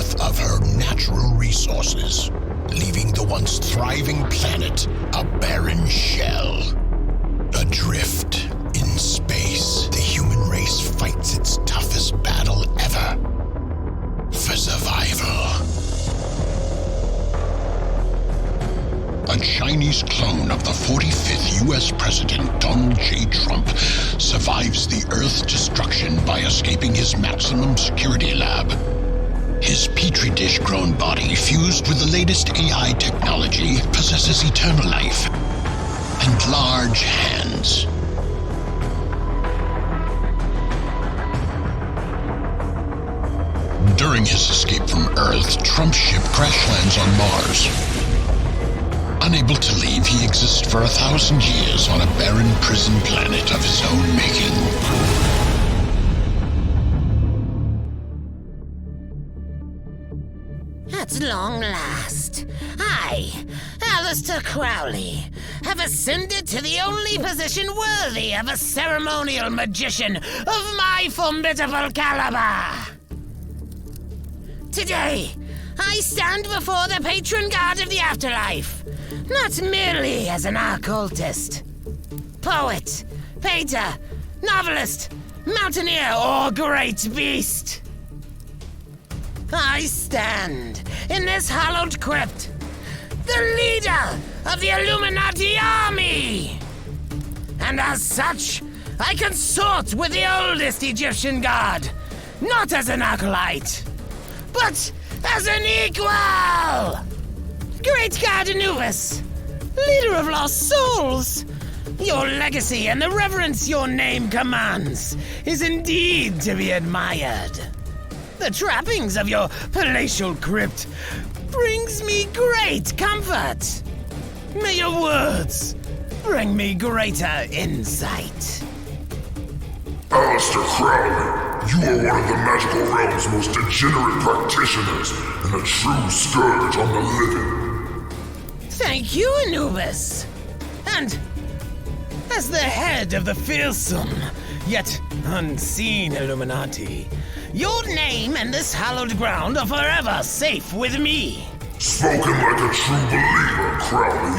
half of her natural resources, leaving the once thriving planet a barren shell. Adrift in space, the human race fights its toughest battle ever for survival. A Chinese clone of the 45th U.S. President Donald J. Trump survives the Earth's destruction by escaping his maximum security lab. His petri dish-grown body, fused with the latest AI technology, possesses eternal life and large hands. During his escape from Earth, Trump's ship crash lands on Mars. Unable to leave, he exists for 1,000 years on a barren prison planet of his own making. At long last, I, Alistair Crowley, have ascended to the only position worthy of a ceremonial magician of my formidable caliber. Today, I stand before the patron god of the afterlife, not merely as an occultist, poet, painter, novelist, mountaineer, or great beast. I stand in this hallowed crypt, the leader of the Illuminati army. And as such, I consort with the oldest Egyptian god, not as an acolyte, but as an equal! Great God Anubis, leader of lost souls, your legacy and the reverence your name commands is indeed to be admired. The trappings of your palatial crypt brings me great comfort. May your words bring me greater insight. Alistair Crowley, you are one of the magical realm's most degenerate practitioners and a true scourge on the living. Thank you, Anubis. And as the head of the fearsome, yet unseen Illuminati, your name and this hallowed ground are forever safe with me. Spoken like a true believer, Crowley.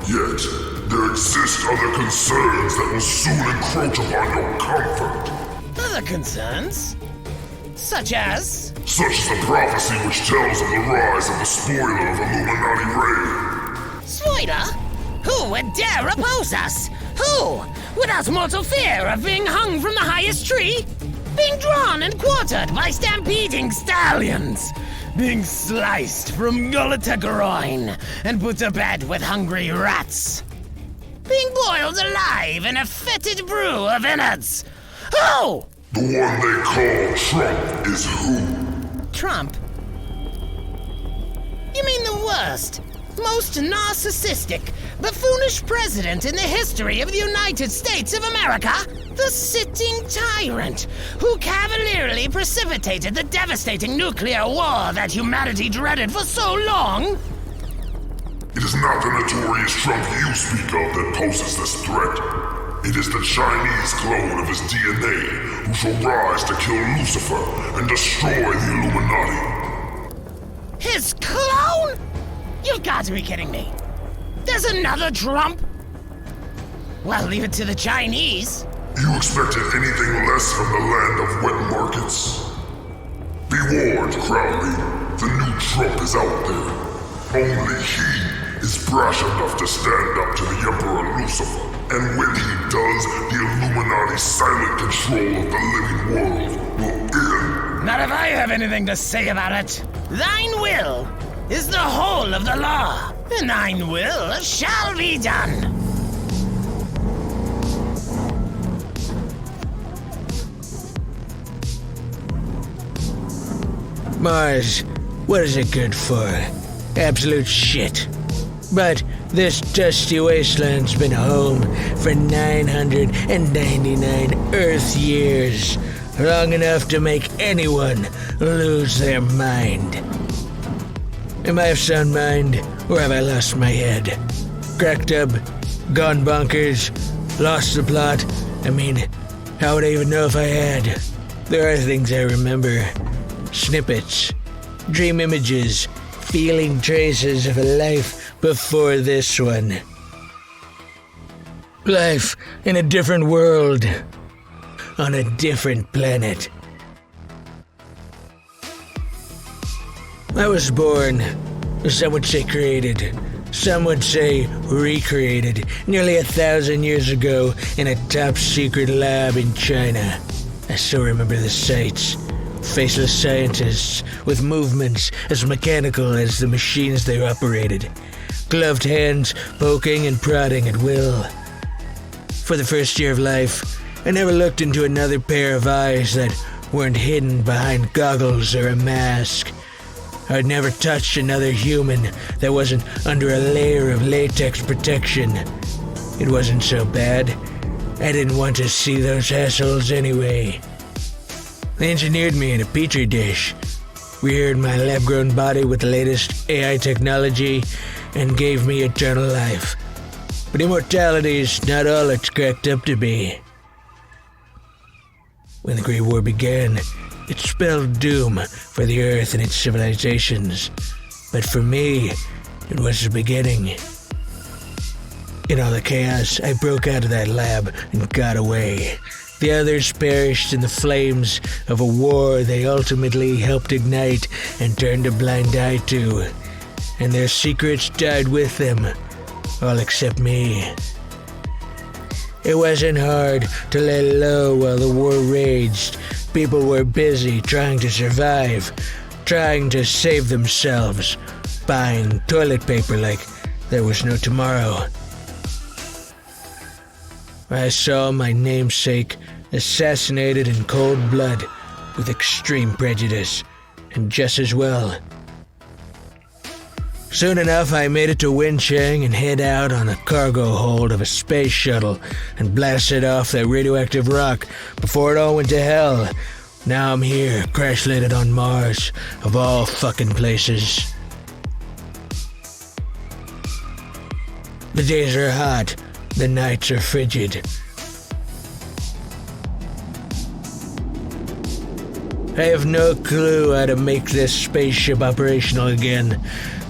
Yet, there exist other concerns that will soon encroach upon your comfort. Other concerns? Such as? Such as the prophecy which tells of the rise of the spoiler of Illuminati reign. Spoiler? Who would dare oppose us? Who, without mortal fear of being hung from the highest tree? Being drawn and quartered by stampeding stallions? Being sliced from gullet to groin and put to bed with hungry rats? Being boiled alive in a fetid brew of innards? Who? The one they call Trump is who? Trump? You mean the worst, most narcissistic, buffoonish president in the history of the United States of America? The sitting tyrant who cavalierly precipitated the devastating nuclear war that humanity dreaded for so long? It is not the notorious Trump you speak of that poses this threat. It is the Chinese clone of his DNA who shall rise to kill Lucifer and destroy the Illuminati. His clone? You've got to be kidding me. There's another Trump? Well, leave it to the Chinese. You expected anything less from the land of wet markets? Be warned, Crowley. The new Trump is out there. Only he is brash enough to stand up to the Emperor Lucifer. And when he does, the Illuminati's silent control of the living world will end. Not if I have anything to say about it. Thine will is the whole of the law, and thine will shall be done. Mars, what is it good for? Absolute shit. But this dusty wasteland's been home for 999 Earth years, long enough to make anyone lose their mind. Am I of sound mind, or have I lost my head? Cracked up, gone bonkers, lost the plot? I mean, how would I even know if I had? There are things I remember. Snippets. dream images, feeling traces of a life before this one. Life in a different world, on a different planet. I was born, some would say created, some would say recreated, nearly 1,000 years ago in a top-secret lab in China. I still remember the sights. Faceless scientists with movements as mechanical as the machines they operated. Gloved hands poking and prodding at will. For the first year of life, I never looked into another pair of eyes that weren't hidden behind goggles or a mask. I'd never touched another human that wasn't under a layer of latex protection. It wasn't so bad. I didn't want to see those assholes anyway. They engineered me in a petri dish, reared my lab-grown body with the latest AI technology, and gave me eternal life. But immortality is not all it's cracked up to be. When the Great War began, it spelled doom for the Earth and its civilizations. But for me, it was the beginning. In all the chaos, I broke out of that lab and got away. The others perished in the flames of a war they ultimately helped ignite and turned a blind eye to. And their secrets died with them, all except me. It wasn't hard to lay low while the war raged. People were busy trying to survive, trying to save themselves, buying toilet paper like there was no tomorrow. I saw my namesake assassinated in cold blood with extreme prejudice, and just as well. Soon enough, I made it to Wenchang and hid out on a cargo hold of a space shuttle and blasted off that radioactive rock before it all went to hell. Now I'm here, crash-landed on Mars, of all fucking places. The days are hot, the nights are frigid. I have no clue how to make this spaceship operational again,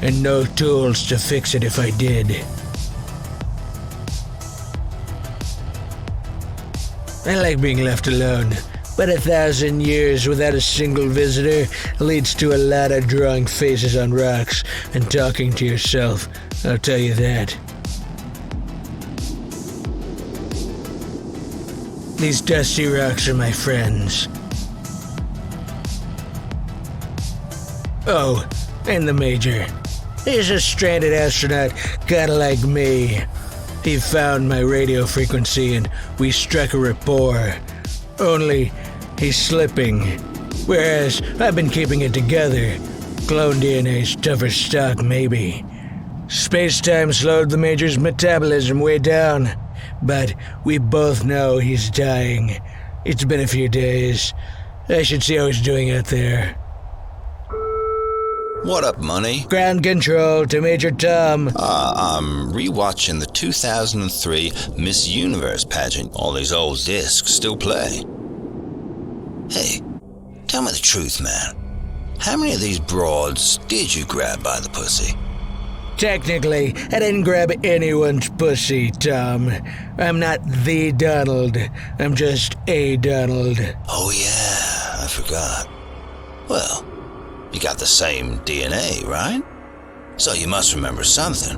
and no tools to fix it if I did. I like being left alone, but 1,000 years without a single visitor leads to a lot of drawing faces on rocks and talking to yourself, I'll tell you that. These dusty rocks are my friends. Oh, and the Major. He's a stranded astronaut, kinda like me. He found my radio frequency and we struck a rapport. Only, he's slipping. Whereas, I've been keeping it together. Clone DNA's tougher stock, maybe. Space-time slowed the Major's metabolism way down. But we both know he's dying. It's been a few days. I should see how he's doing out there. What up, Money? Ground control to Major Tom. I'm rewatching the 2003 Miss Universe pageant. All these old discs still play. Hey, tell me the truth, man. How many of these broads did you grab by the pussy? Technically, I didn't grab anyone's pussy, Tom. I'm not the Donald. I'm just a Donald. Oh yeah, I forgot. Well, you got the same DNA, right? So you must remember something.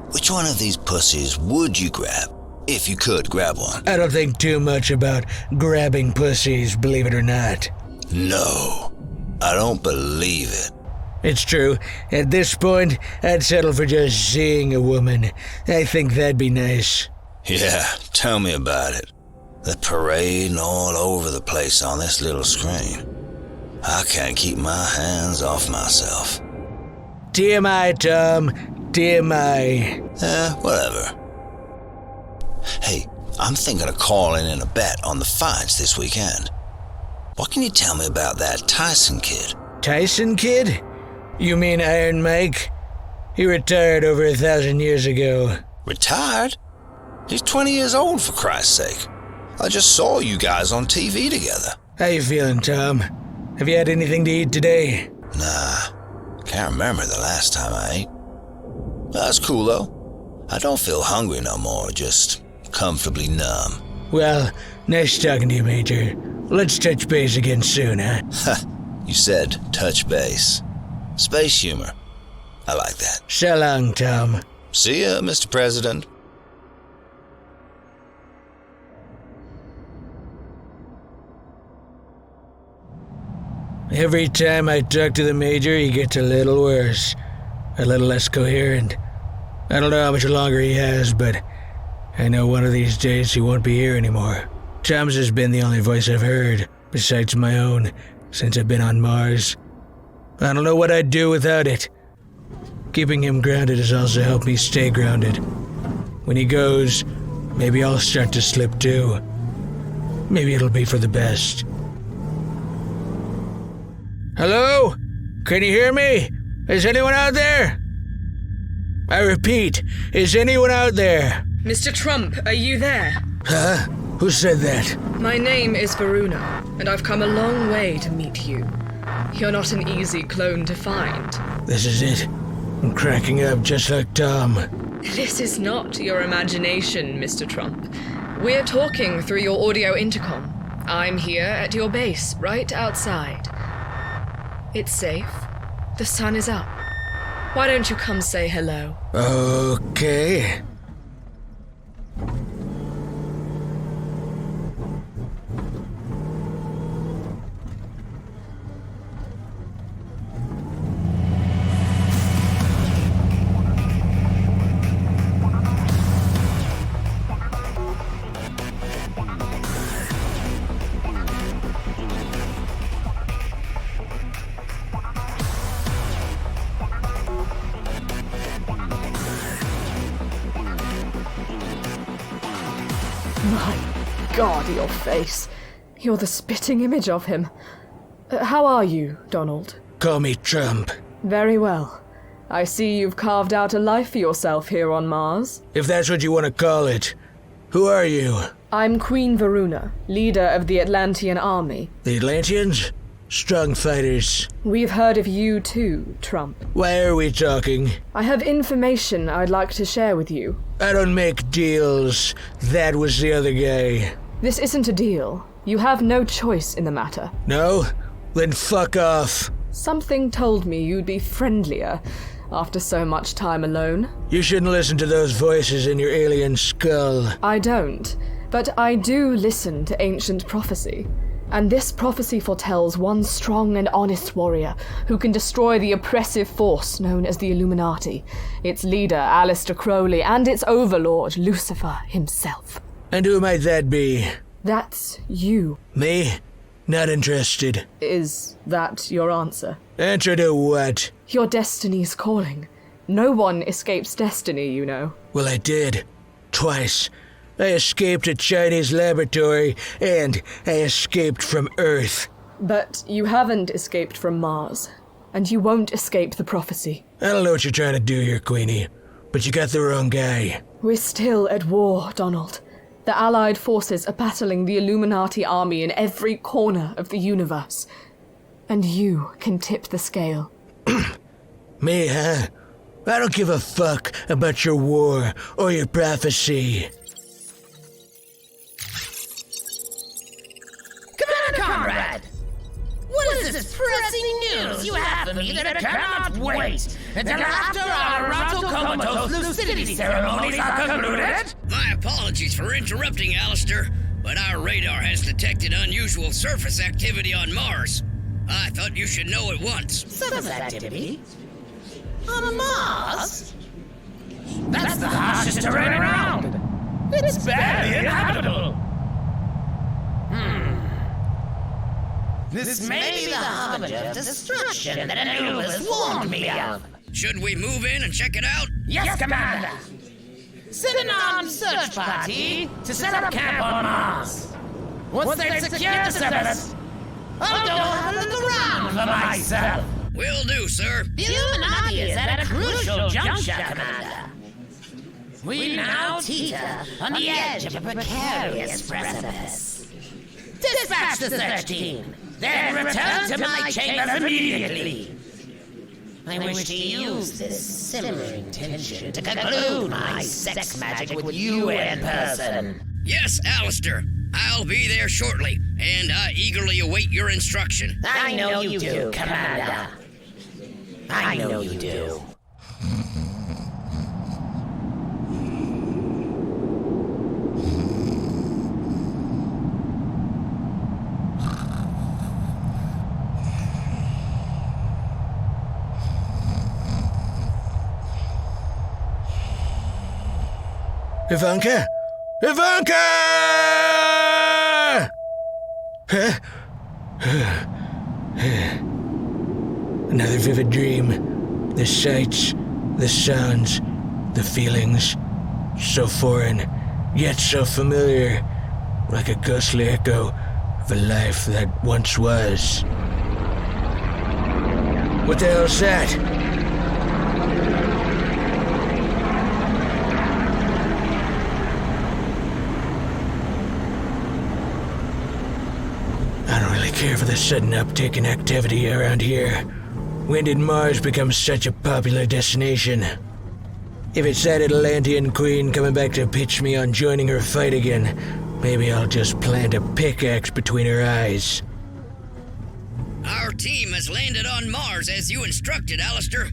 Which one of these pussies would you grab, if you could grab one? I don't think too much about grabbing pussies, believe it or not. No, I don't believe it. It's true. At this point, I'd settle for just seeing a woman. I think that'd be nice. Yeah, tell me about it. The parading all over the place on this little screen. I can't keep my hands off myself. TMI, Tom. TMI. Whatever. Hey, I'm thinking of calling in a bet on the fights this weekend. What can you tell me about that Tyson kid? Tyson kid? You mean Iron Mike? He retired over 1,000 years ago. Retired? He's 20 years old, for Christ's sake. I just saw you guys on TV together. How you feeling, Tom? Have you had anything to eat today? Nah, can't remember the last time I ate. That's cool, though. I don't feel hungry no more, just comfortably numb. Well, nice talking to you, Major. Let's touch base again soon, huh? Ha, you said touch base. Space humor. I like that. So long, Tom. See ya, Mr. President. Every time I talk to the Major, he gets a little worse. A little less coherent. I don't know how much longer he has, but I know one of these days he won't be here anymore. Tom's has been the only voice I've heard, besides my own, since I've been on Mars. I don't know what I'd do without it. Keeping him grounded has also helped me stay grounded. When he goes, maybe I'll start to slip too. Maybe it'll be for the best. Hello? Can you hear me? Is anyone out there? I repeat, is anyone out there? Mr. Trump, are you there? Huh? Who said that? My name is Varuna, and I've come a long way to meet you. You're not an easy clone to find. This is it. I'm cracking up just like Tom. This is not your imagination, Mr. Trump. We're talking through your audio intercom. I'm here at your base, right outside. It's safe. The sun is up. Why don't you come say hello? Okay. My God, your face. You're the spitting image of him. How are you, Donald? Call me Trump. Very well. I see you've carved out a life for yourself here on Mars. If that's what you want to call it. Who are you? I'm Queen Varuna, leader of the Atlantean army. The Atlanteans? Strong fighters. We've heard of you too, Trump. Why are we talking? I have information I'd like to share with you. I don't make deals. That was the other guy. This isn't a deal. You have no choice in the matter. No? Then fuck off. Something told me you'd be friendlier after so much time alone. You shouldn't listen to those voices in your alien skull. I don't, but I do listen to ancient prophecy. And this prophecy foretells one strong and honest warrior who can destroy the oppressive force known as the Illuminati, its leader, Aleister Crowley, and its overlord, Lucifer himself. And who might that be? That's you. Me? Not interested. Is that your answer? Answer to what? Your destiny's calling. No one escapes destiny, you know. Well, I did. Twice. I escaped a Chinese laboratory, and I escaped from Earth. But you haven't escaped from Mars, and you won't escape the prophecy. I don't know what you're trying to do here, Queenie, but you got the wrong guy. We're still at war, Donald. The Allied forces are battling the Illuminati army in every corner of the universe. And you can tip the scale. Me, huh? I don't give a fuck about your war or your prophecy. Comrade! What is this pressing news you have for me that I cannot wait until after our Rato-Comatose lucidity ceremonies are concluded? My apologies for interrupting, Aleister, but our radar has detected unusual surface activity on Mars. I thought you should know at once. Surface activity? On Mars? That's the harshest terrain around. It's barely inhabitable. This may be the harbinger of destruction that Anubis warned me of. Should we move in and check it out? Yes, Commander! Send an armed search party to set up camp on Mars. Once they've secured the surface, I'll go have a look around for myself. Will do, sir. The Illuminati is at a crucial juncture, Commander. We now teeter on the edge of a precarious precipice. Dispatch the search team. Then return to my chamber immediately. I wish to use this simmering tension to conclude my sex magic with you in person. Yes, Alistair. I'll be there shortly, and I eagerly await your instruction. I know you do, Commander. I know you do. Ivanka? Ivanka! Huh? Another vivid dream. The sights, the sounds, the feelings. So foreign, yet so familiar. Like a ghostly echo of a life that once was. What the hell's that? I don't really care for the sudden uptick in activity around here. When did Mars become such a popular destination? If it's that Atlantean queen coming back to pitch me on joining her fight again, maybe I'll just plant a pickaxe between her eyes. Our team has landed on Mars as you instructed, Alistair.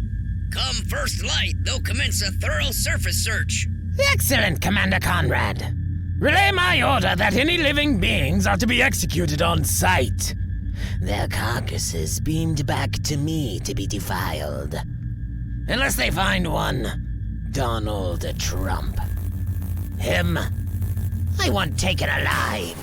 Come first light, they'll commence a thorough surface search. Excellent, Commander Conrad. Relay my order that any living beings are to be executed on sight. Their carcasses beamed back to me to be defiled. Unless they find one Donald Trump. Him, I want taken alive.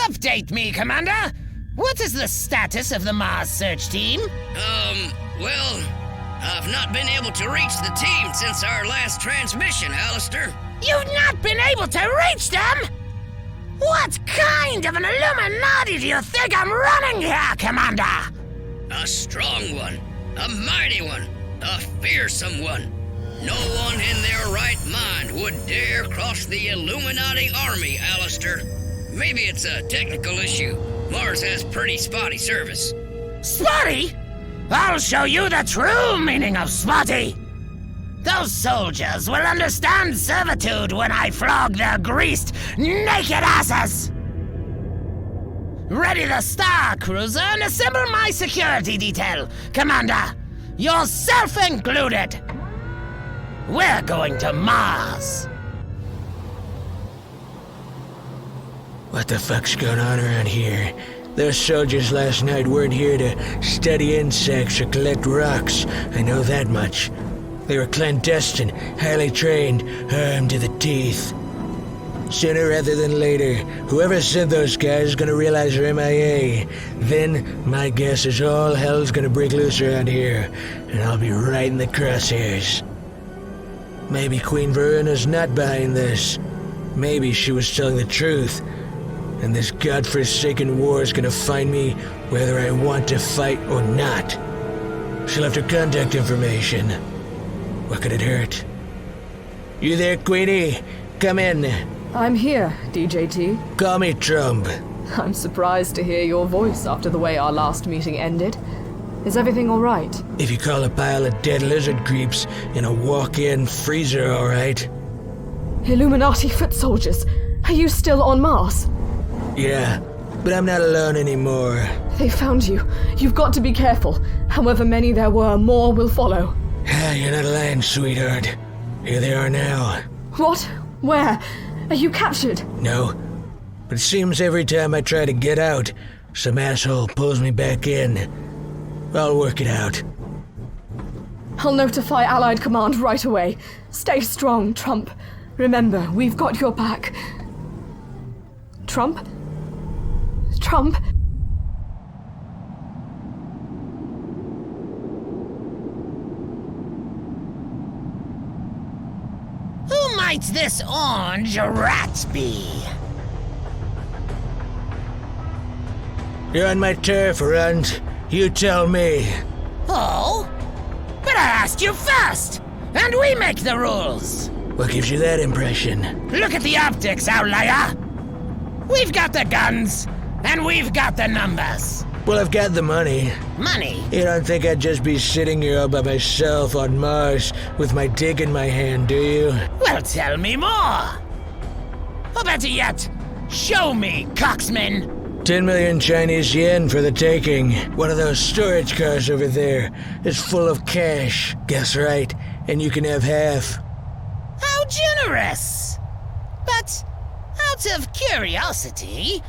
Update me, Commander! What is the status of the Mars search team? Well, I've not been able to reach the team since our last transmission, Alistair. You've not been able to reach them? What kind of an Illuminati do you think I'm running here, Commander? A strong one, a mighty one, a fearsome one. No one in their right mind would dare cross the Illuminati army, Alistair. Maybe it's a technical issue. Mars has pretty spotty service. Spotty? I'll show you the true meaning of spotty. Those soldiers will understand servitude when I flog their greased, naked asses. Ready the Star Cruiser and assemble my security detail, Commander. Yourself included. We're going to Mars. What the fuck's going on around here? Those soldiers last night weren't here to study insects or collect rocks. I know that much. They were clandestine, highly trained, armed to the teeth. Sooner rather than later, whoever sent those guys is gonna realize they're MIA. Then, my guess is all hell's gonna break loose around here, and I'll be right in the crosshairs. Maybe Queen Veruna's not behind this. Maybe she was telling the truth. And this godforsaken war is gonna find me whether I want to fight or not. She left her contact information. What could it hurt? You there, Queenie? Come in. I'm here, DJT. Call me Trump. I'm surprised to hear your voice after the way our last meeting ended. Is everything all right? If you call a pile of dead lizard creeps in a walk-in freezer all right. Illuminati foot soldiers, are you still on Mars? Yeah, but I'm not alone anymore. They found you. You've got to be careful. However many there were, more will follow. You're not lying, sweetheart. Here they are now. What? Where? Are you captured? No, but it seems every time I try to get out, some asshole pulls me back in. I'll work it out. I'll notify Allied Command right away. Stay strong, Trump. Remember, we've got your back. Trump? Trump? Who might this orange rat be? You're on my turf, Runt. You tell me. Oh? But I asked you first, and we make the rules. What gives you that impression? Look at the optics, outlier. We've got the guns, and we've got the numbers. Well, I've got the money. Money? You don't think I'd just be sitting here all by myself on Mars with my dick in my hand, do you? Well, tell me more. Or better yet, show me, coxman. 10 million Chinese yen for the taking. One of those storage cars over there is full of cash. Guess right, and you can have half. How generous! But, out of curiosity,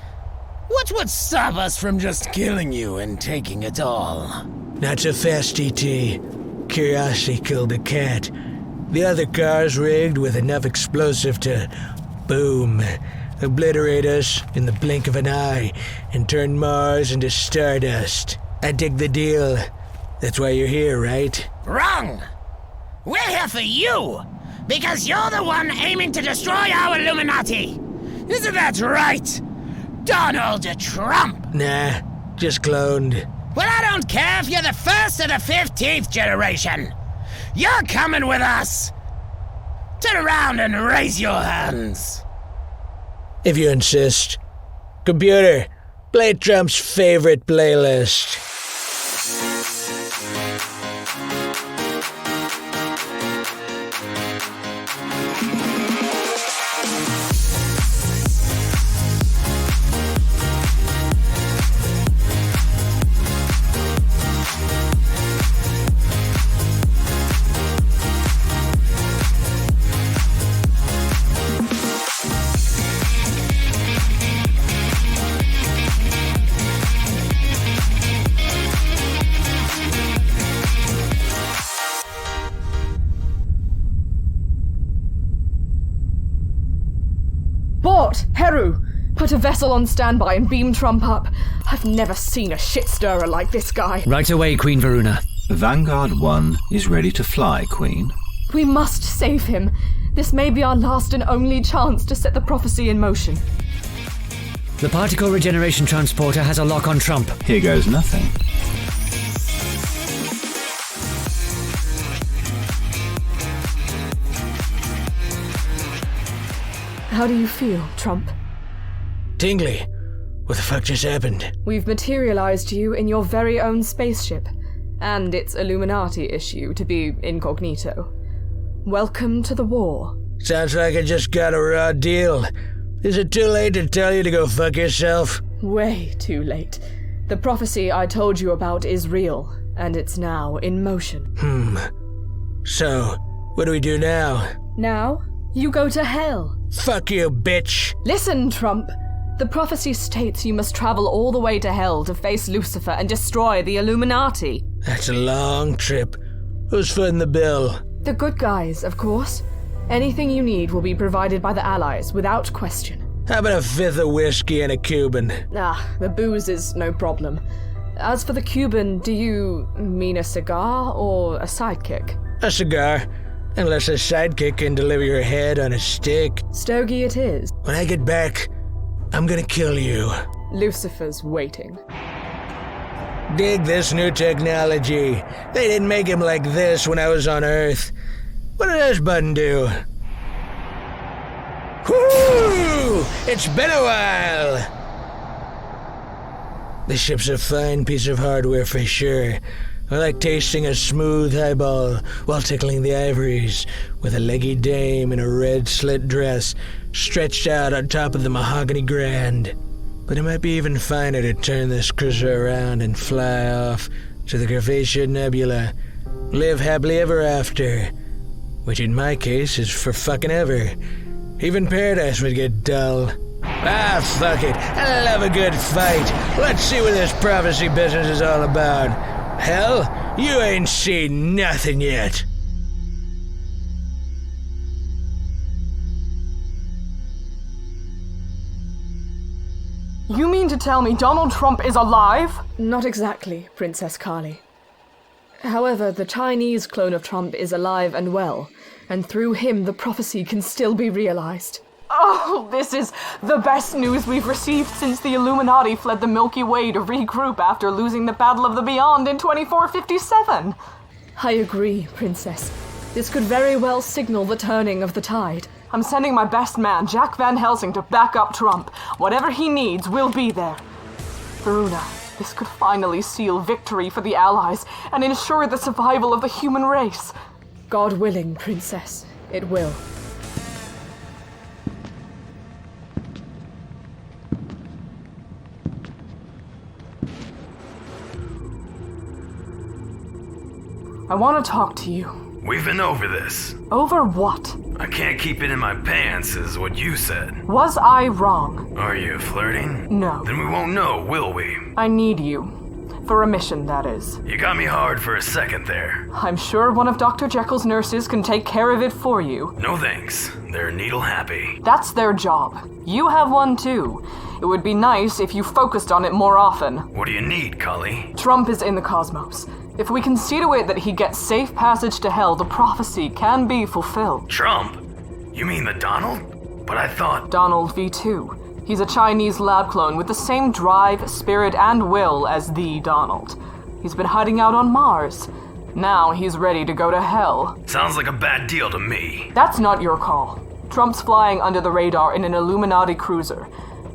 what would stop us from just killing you and taking it all? Not so fast, E.T. Curiosity killed the cat. The other car's rigged with enough explosive to, boom, obliterate us in the blink of an eye and turn Mars into stardust. I dig the deal. That's why you're here, right? Wrong! We're here for you! Because you're the one aiming to destroy our Illuminati! Isn't that right? Donald Trump! Nah, just cloned. Well, I don't care if you're the first or the 15th generation. You're coming with us! Turn around and raise your hands. If you insist. Computer, play Trump's favorite playlist. Bort! Heru! Put a vessel on standby and beam Trump up. I've never seen a shit stirrer like this guy. Right away, Queen Varuna. Vanguard 1 is ready to fly, Queen. We must save him. This may be our last and only chance to set the prophecy in motion. The particle regeneration transporter has a lock on Trump. Here goes nothing. How do you feel, Trump? Tingly. What the fuck just happened? We've materialized you in your very own spaceship, and its Illuminati issue to be incognito. Welcome to the war. Sounds like I just got a raw deal. Is it too late to tell you to go fuck yourself? Way too late. The prophecy I told you about is real, and it's now in motion. So, what do we do now? Now, you go to hell. Fuck you, bitch! Listen, Trump. The prophecy states you must travel all the way to hell to face Lucifer and destroy the Illuminati. That's a long trip. Who's footing the bill? The good guys, of course. Anything you need will be provided by the Allies, without question. How about a fifth of whiskey and a Cuban? The booze is no problem. As for the Cuban, do you mean a cigar or a sidekick? A cigar. Unless a sidekick can deliver your head on a stick. Stogie it is. When I get back, I'm gonna kill you. Lucifer's waiting. Dig this new technology. They didn't make him like this when I was on Earth. What did this button do? Whoo! It's been a while! This ship's a fine piece of hardware for sure. I like tasting a smooth highball while tickling the ivories, with a leggy dame in a red slit dress stretched out on top of the mahogany grand. But it might be even finer to turn this cruiser around and fly off to the Gravatia Nebula. Live happily ever after. Which in my case is for fucking ever. Even paradise would get dull. Ah, fuck it. I love a good fight. Let's see what this prophecy business is all about. Hell, you ain't seen nothing yet. You mean to tell me Donald Trump is alive? Not exactly, Princess Carly. However, the Chinese clone of Trump is alive and well, and through him the prophecy can still be realized. Oh, this is the best news we've received since the Illuminati fled the Milky Way to regroup after losing the Battle of the Beyond in 2457. I agree, Princess. This could very well signal the turning of the tide. I'm sending my best man, Jack Van Helsing, to back up Trump. Whatever he needs, we'll be there. Varuna, this could finally seal victory for the Allies and ensure the survival of the human race. God willing, Princess, it will. I want to talk to you. We've been over this. Over what? I can't keep it in my pants, is what you said. Was I wrong? Are you flirting? No. Then we won't know, will we? I need you. For a mission, that is. You got me hard for a second there. I'm sure one of Dr. Jekyll's nurses can take care of it for you. No thanks. They're needle happy. That's their job. You have one too. It would be nice if you focused on it more often. What do you need, Cully? Trump is in the cosmos. If we can see to it that he gets safe passage to hell, the prophecy can be fulfilled. Trump? You mean the Donald? But I thought... Donald V2. He's a Chinese lab clone with the same drive, spirit, and will as the Donald. He's been hiding out on Mars. Now he's ready to go to hell. Sounds like a bad deal to me. That's not your call. Trump's flying under the radar in an Illuminati cruiser.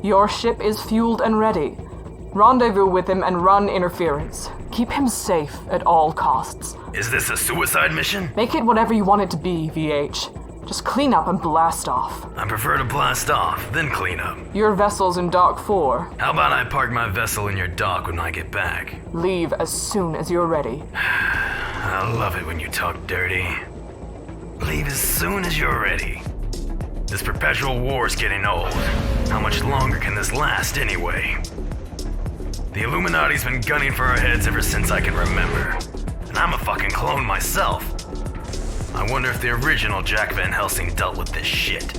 Your ship is fueled and ready. Rendezvous with him and run interference. Keep him safe at all costs. Is this a suicide mission? Make it whatever you want it to be, VH. Just clean up and blast off. I prefer to blast off, then clean up. Your vessel's in Dock 4. How about I park my vessel in your dock when I get back? Leave as soon as you're ready. I love it when you talk dirty. Leave as soon as you're ready. This perpetual war's getting old. How much longer can this last anyway? The Illuminati's been gunning for our heads ever since I can remember. And I'm a fucking clone myself. I wonder if the original Jack Van Helsing dealt with this shit.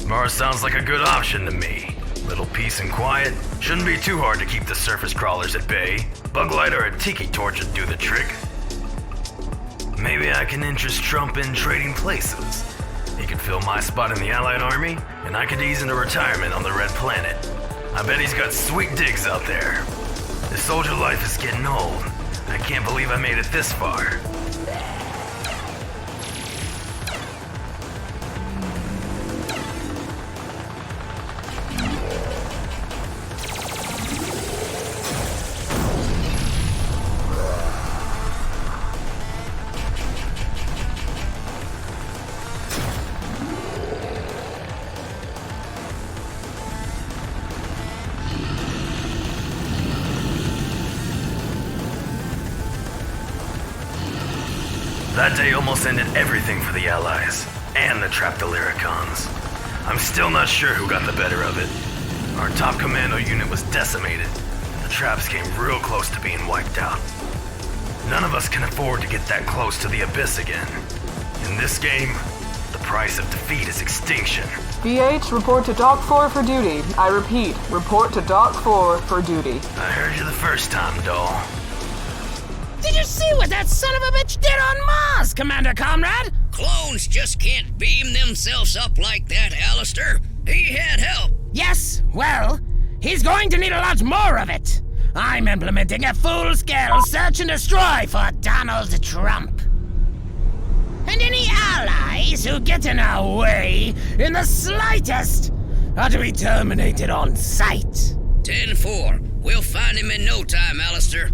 Mars sounds like a good option to me. Little peace and quiet. Shouldn't be too hard to keep the surface crawlers at bay. Bug light or a tiki torch would do the trick. Maybe I can interest Trump in trading places. He could fill my spot in the Allied Army, and I could ease into retirement on the Red Planet. I bet he's got sweet digs out there. This soldier life is getting old. I can't believe I made it this far. That day almost ended everything for the Allies, and the trapped Illyricons. I'm still not sure who got the better of it. Our top commando unit was decimated. The traps came real close to being wiped out. None of us can afford to get that close to the abyss again. In this game, the price of defeat is extinction. VH, report to Dock 4 for duty. I repeat, report to Dock 4 for duty. I heard you the first time, doll. Did you see what that son of a bitch did on Mars, Commander Comrade? Clones just can't beam themselves up like that, Alistair. He had help. Yes, well, he's going to need a lot more of it. I'm implementing a full-scale search and destroy for Donald Trump. And any allies who get in our way in the slightest are to be terminated on sight. 10-4. We'll find him in no time, Alistair.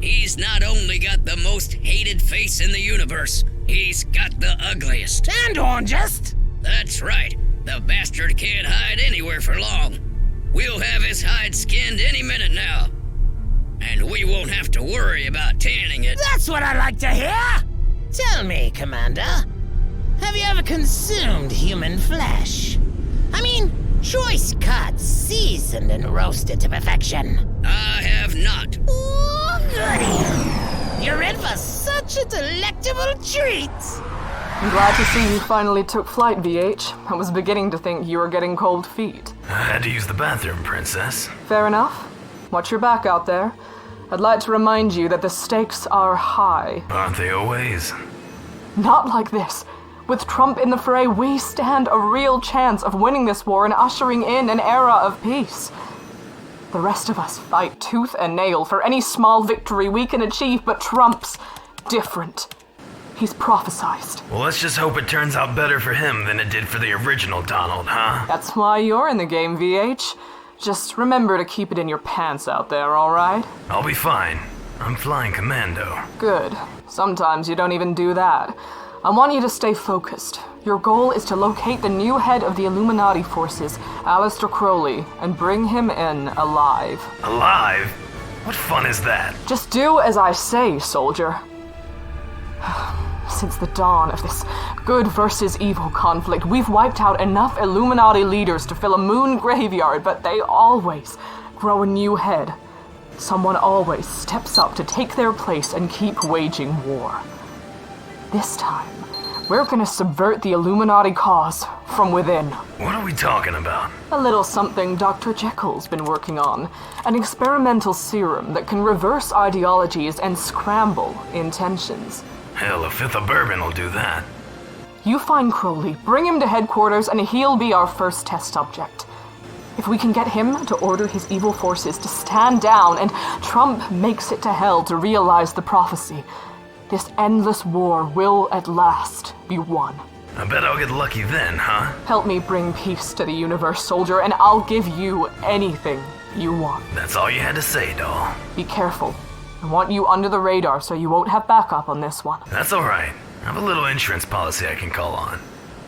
He's not only got the most hated face in the universe, he's got the ugliest. And orangest. That's right. The bastard can't hide anywhere for long. We'll have his hide skinned any minute now. And we won't have to worry about tanning it. That's what I like to hear! Tell me, Commander, have you ever consumed human flesh? I mean, choice cuts, seasoned and roasted to perfection. I have not. Ooh, goody! You're in for such a delectable treat! I'm glad to see you finally took flight, VH. I was beginning to think you were getting cold feet. I had to use the bathroom, Princess. Fair enough. Watch your back out there. I'd like to remind you that the stakes are high. Aren't they always? Not like this. With Trump in the fray, we stand a real chance of winning this war and ushering in an era of peace. The rest of us fight tooth and nail for any small victory we can achieve, but Trump's different. He's prophesized. Well, let's just hope it turns out better for him than it did for the original Donald, huh? That's why you're in the game, VH. Just remember to keep it in your pants out there, alright? I'll be fine. I'm flying commando. Good. Sometimes you don't even do that. I want you to stay focused. Your goal is to locate the new head of the Illuminati forces, Aleister Crowley, and bring him in alive. Alive? What fun is that? Just do as I say, soldier. Since the dawn of this good versus evil conflict, we've wiped out enough Illuminati leaders to fill a moon graveyard, but they always grow a new head. Someone always steps up to take their place and keep waging war. This time, we're gonna subvert the Illuminati cause from within. What are we talking about? A little something Dr. Jekyll's been working on. An experimental serum that can reverse ideologies and scramble intentions. Hell, a fifth of bourbon will do that. You find Crowley, bring him to headquarters, and he'll be our first test subject. If we can get him to order his evil forces to stand down and Trump makes it to hell to realize the prophecy, this endless war will at last be won. I bet I'll get lucky then, huh? Help me bring peace to the universe, soldier, and I'll give you anything you want. That's all you had to say, doll. Be careful. I want you under the radar so you won't have backup on this one. That's alright. I have a little insurance policy I can call on.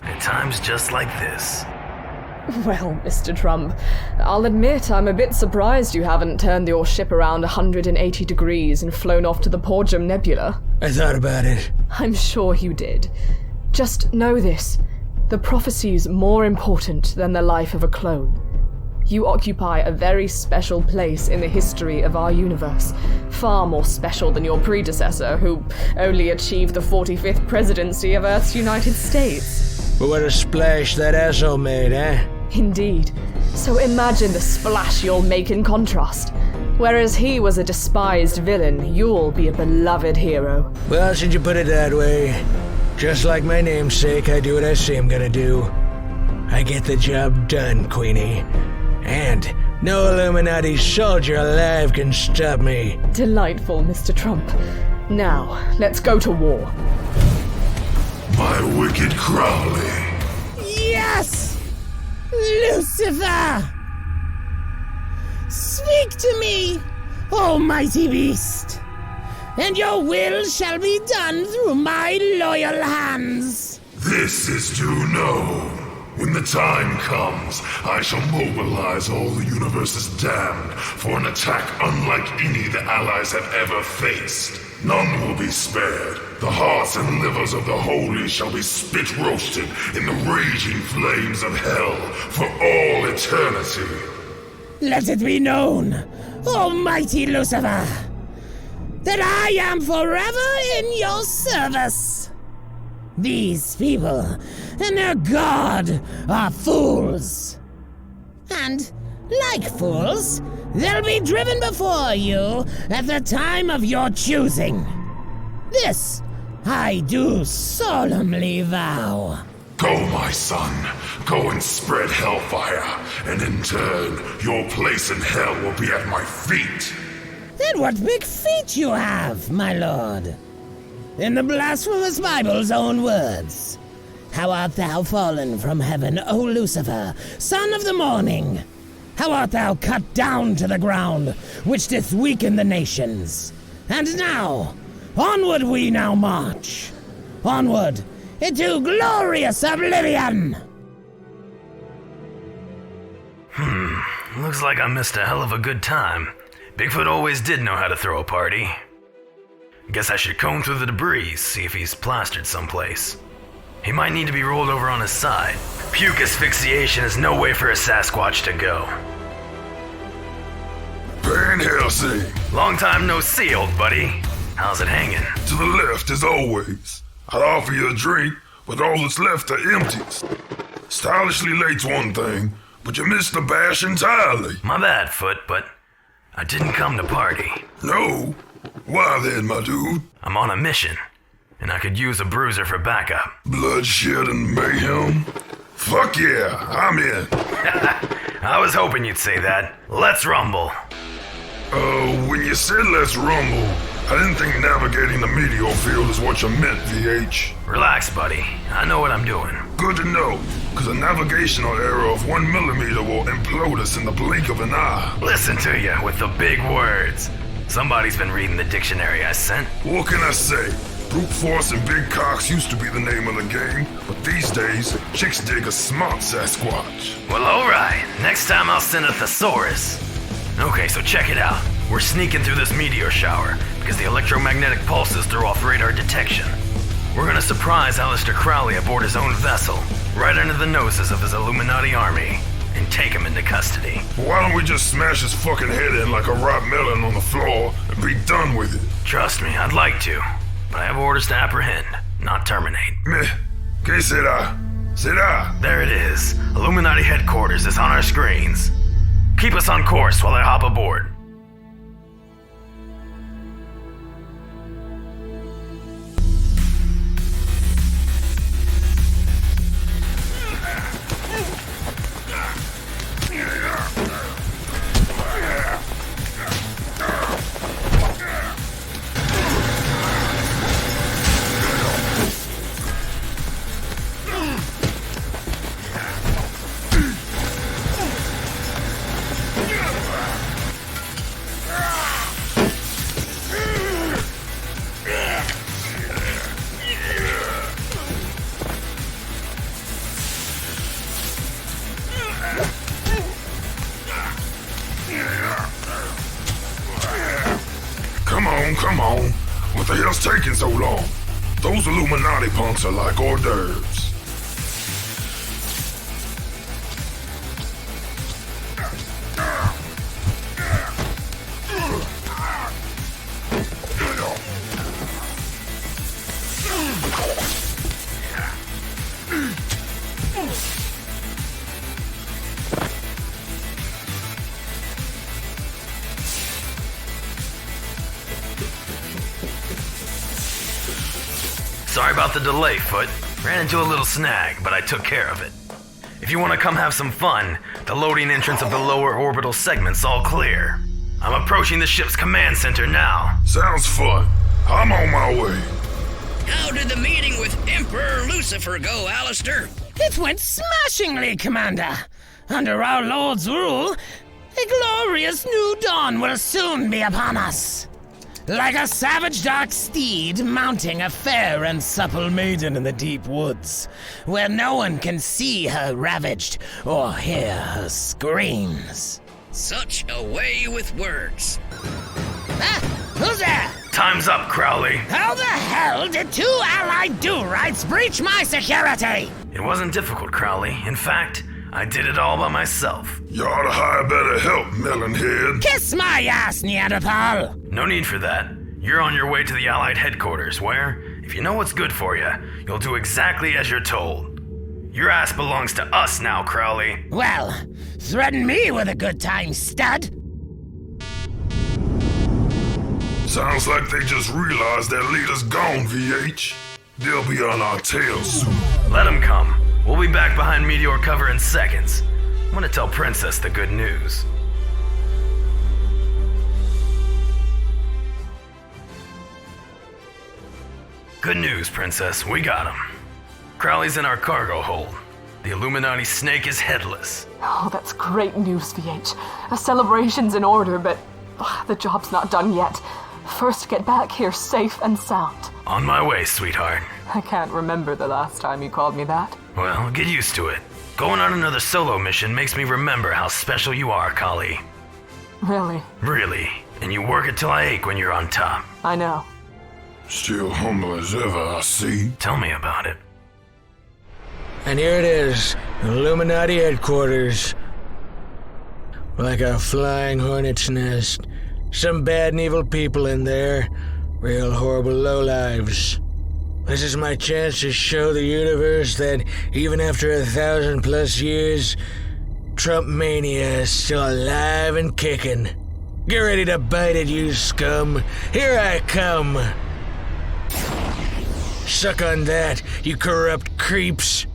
At times just like this. Well, Mr. Trump, I'll admit I'm a bit surprised you haven't turned your ship around 180 degrees and flown off to the Porgium Nebula. I thought about it. I'm sure you did. Just know this. The prophecy's more important than the life of a clone. You occupy a very special place in the history of our universe. Far more special than your predecessor, who only achieved the 45th presidency of Earth's United States. But what a splash that asshole made, eh? Indeed. So imagine the splash you'll make in contrast. Whereas he was a despised villain, you'll be a beloved hero. Well, since you put it that way, just like my namesake, I do what I say I'm gonna do. I get the job done, Queenie. And no Illuminati soldier alive can stop me. Delightful, Mr. Trump. Now, let's go to war. My wicked Crowley. Yes! Lucifer! Speak to me, almighty beast, and your will shall be done through my loyal hands. This is to know. When the time comes, I shall mobilize all the universe's damned for an attack unlike any the Allies have ever faced. None will be spared. The hearts and livers of the holy shall be spit roasted in the raging flames of hell for all eternity. Let it be known, almighty Lucifer, that I am forever in your service. These people and their god are fools. And, like fools, they'll be driven before you at the time of your choosing. This I do solemnly vow. Go, my son. Go and spread hellfire, and in turn, your place in hell will be at my feet. And what big feet you have, my lord. In the blasphemous Bible's own words. How art thou fallen from heaven, O Lucifer, son of the morning? How art thou cut down to the ground, which didst weaken the nations? And now, onward we now march. Onward into glorious oblivion! Looks like I missed a hell of a good time. Bigfoot always did know how to throw a party. Guess I should comb through the debris, see if he's plastered someplace. He might need to be rolled over on his side. Puke asphyxiation is no way for a Sasquatch to go. Van Helsing! Long time no see, old buddy. How's it hanging? To the left, as always. I'd offer you a drink, but all that's left are empties. Stylishly late's one thing, but you missed the bash entirely. My bad, Foot, but I didn't come to party. No? Why then, my dude? I'm on a mission, and I could use a bruiser for backup. Bloodshed and mayhem? Fuck yeah, I'm in. I was hoping you'd say that. Let's rumble. When you said let's rumble, I didn't think navigating the meteor field is what you meant, VH. Relax, buddy. I know what I'm doing. Good to know, because a navigational error of 1 millimeter will implode us in the blink of an eye. Listen to you with the big words. Somebody's been reading the dictionary I sent. What can I say? Brute force and big cocks used to be the name of the game, but these days, chicks dig a smart Sasquatch. Well, alright. Next time I'll send a thesaurus. Okay, so check it out. We're sneaking through this meteor shower because the electromagnetic pulses threw off radar detection. We're gonna surprise Aleister Crowley aboard his own vessel, right under the noses of his Illuminati army, and take him into custody. Why don't we just smash his fucking head in like a ripe melon on the floor and be done with it? Trust me, I'd like to, but I have orders to apprehend, not terminate. Meh. Que sera? Sera? There it is. Illuminati headquarters is on our screens. Keep us on course while I hop aboard. Come on. What the hell's taking so long? Those Illuminati punks are like hors d'oeuvres. Sorry about the delay, Foot. Ran into a little snag, but I took care of it. If you want to come have some fun, the loading entrance of the lower orbital segment's all clear. I'm approaching the ship's command center now. Sounds fun. I'm on my way. How did the meeting with Emperor Lucifer go, Aleister? It went smashingly, Commander. Under our Lord's rule, a glorious new dawn will soon be upon us. Like a savage dark steed mounting a fair and supple maiden in the deep woods, where no one can see her ravaged or hear her screams. Such a way with words. Ah, who's there? Time's up, Crowley. How the hell did two allied do-rights breach my security? It wasn't difficult, Crowley. In fact, I did it all by myself. You ought to hire better help, Melonhead. Kiss my ass, Neanderthal! No need for that. You're on your way to the Allied headquarters, where, if you know what's good for you, you'll do exactly as you're told. Your ass belongs to us now, Crowley. Well, threaten me with a good time, stud. Sounds like they just realized their leader's gone, VH. They'll be on our tails soon. Let them come. We'll be back behind meteor cover in seconds. I'm gonna tell Princess the good news. Good news, Princess. We got him. Crowley's in our cargo hold. The Illuminati snake is headless. Oh, that's great news, VH. A celebration's in order, but the job's not done yet. First, get back here safe and sound. On my way, sweetheart. I can't remember the last time you called me that. Well, get used to it. Going on another solo mission makes me remember how special you are, Kali. Really? Really. And you work it till I ache when you're on top. I know. Still humble as ever, I see. Tell me about it. And here it is, Illuminati headquarters. Like a flying hornet's nest. Some bad and evil people in there. Real horrible lowlives. This is my chance to show the universe that even after 1,000+ years, Trump mania is still alive and kicking. Get ready to bite it, you scum. Here I come. Suck on that, you corrupt creeps.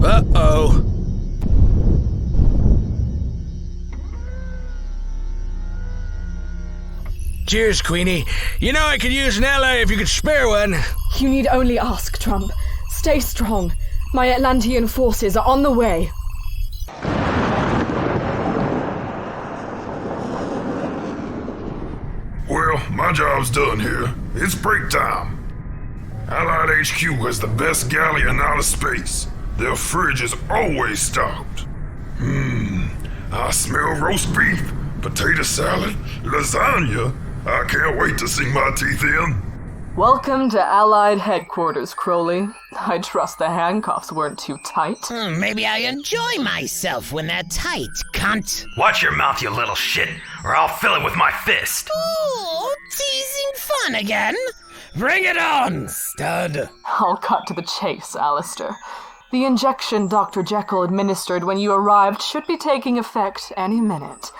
Uh-oh. Cheers, Queenie. You know I could use an ally if you could spare one. You need only ask, Trump. Stay strong. My Atlantean forces are on the way. Well, my job's done here. It's break time. Allied HQ has the best galleon out of space. Their fridge is always stocked. I smell roast beef, potato salad, lasagna. I can't wait to sink my teeth in. Welcome to Allied headquarters, Crowley. I trust the handcuffs weren't too tight. Maybe I enjoy myself when they're tight, cunt. Watch your mouth, you little shit, or I'll fill it with my fist. Ooh, teasing fun again? Bring it on, stud. I'll cut to the chase, Alistair. The injection Dr. Jekyll administered when you arrived should be taking effect any minute.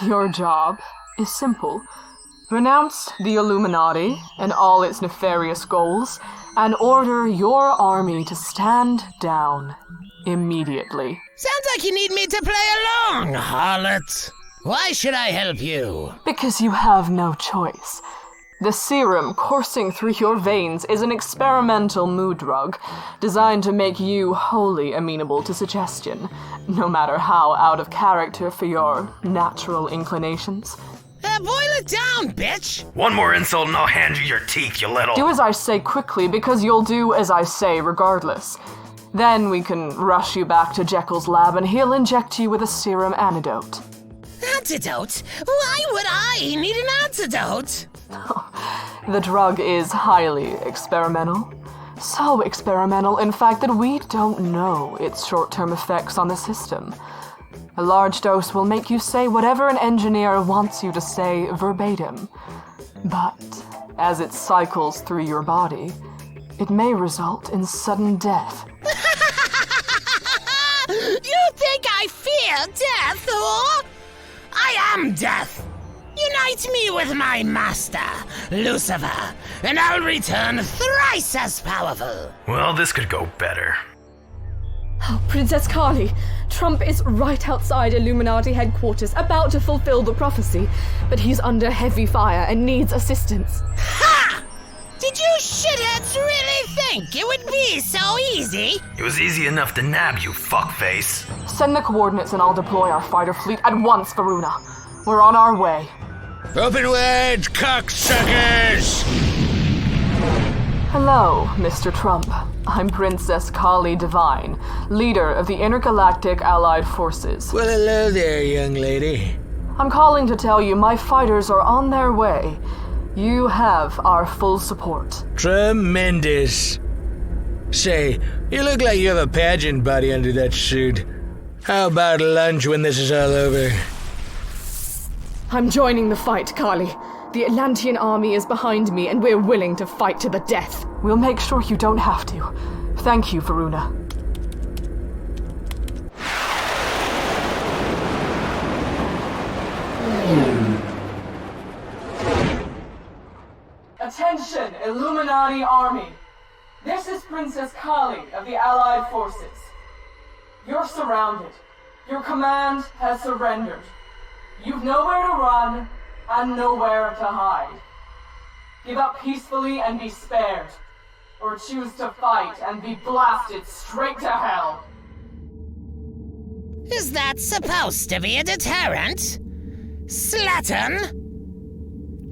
Your job is simple. Renounce the Illuminati and all its nefarious goals, and order your army to stand down immediately. Sounds like you need me to play along, harlot. Why should I help you? Because you have no choice. The serum coursing through your veins is an experimental mood drug designed to make you wholly amenable to suggestion, no matter how out of character for your natural inclinations. Boil it down, bitch! One more insult and I'll hand you your teeth, you little... Do as I say quickly, because you'll do as I say regardless. Then we can rush you back to Jekyll's lab and he'll inject you with a serum antidote. Antidote? Why would I need an antidote? The drug is highly experimental. So experimental, in fact, that we don't know its short-term effects on the system. A large dose will make you say whatever an engineer wants you to say verbatim. But as it cycles through your body, it may result in sudden death. You think I fear death, or? I am death! Unite me with my master, Lucifer, and I'll return thrice as powerful. Well, this could go better. Oh, Princess Kali, Trump is right outside Illuminati headquarters, about to fulfill the prophecy, but he's under heavy fire and needs assistance. Ha! Did you shitheads really think it would be so easy? It was easy enough to nab you, fuckface. Send the coordinates and I'll deploy our fighter fleet at once, Varuna. We're on our way. Open wide, cocksuckers! Hello, Mr. Trump. I'm Princess Kali Divine, leader of the Intergalactic Allied Forces. Well, hello there, young lady. I'm calling to tell you my fighters are on their way. You have our full support. Tremendous. Say, you look like you have a pageant body under that suit. How about lunch when this is all over? I'm joining the fight, Kali. The Atlantean army is behind me, and we're willing to fight to the death. We'll make sure you don't have to. Thank you, Varuna. Attention, Illuminati army! This is Princess Kali of the Allied Forces. You're surrounded. Your command has surrendered. You've nowhere to run and nowhere to hide. Give up peacefully and be spared. Or choose to fight and be blasted straight to hell. Is that supposed to be a deterrent? Slattern?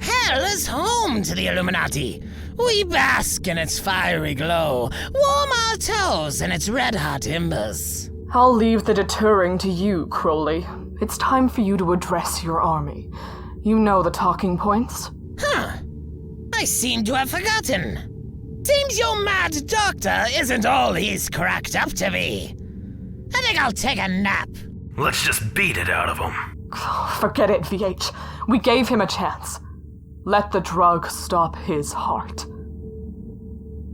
Hell is home to the Illuminati. We bask in its fiery glow, warm our toes in its red-hot embers. I'll leave the deterring to you, Crowley. It's time for you to address your army. You know the talking points. Huh. I seem to have forgotten. Seems your mad doctor isn't all he's cracked up to be. I think I'll take a nap. Let's just beat it out of him. Forget it, VH. We gave him a chance. Let the drug stop his heart.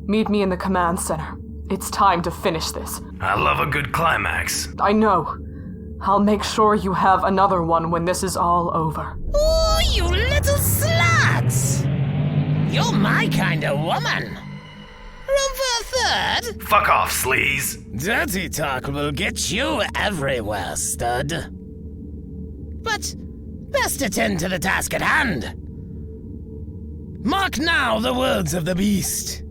Meet me in the command center. It's time to finish this. I love a good climax. I know. I'll make sure you have another one when this is all over. Ooh, you little sluts! You're my kind of woman. Room for a third? Fuck off, sleaze. Dirty talk will get you everywhere, stud. But best attend to the task at hand. Mark now the words of the beast.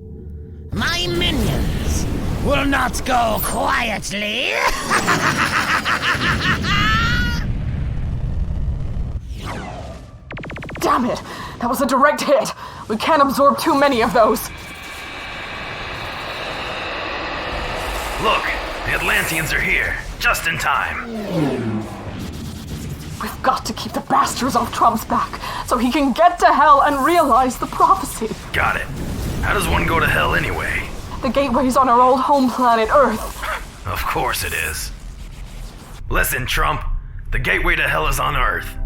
My minions will not go quietly. Damn it! That was a direct hit! We can't absorb too many of those! Look, the Atlanteans are here, just in time. We've got to keep the bastards off Trump's back, so he can get to hell and realize the prophecy. Got it. How does one go to hell anyway? The gateway's on our old home planet, Earth. Of course it is. Listen, Trump, the gateway to hell is on Earth.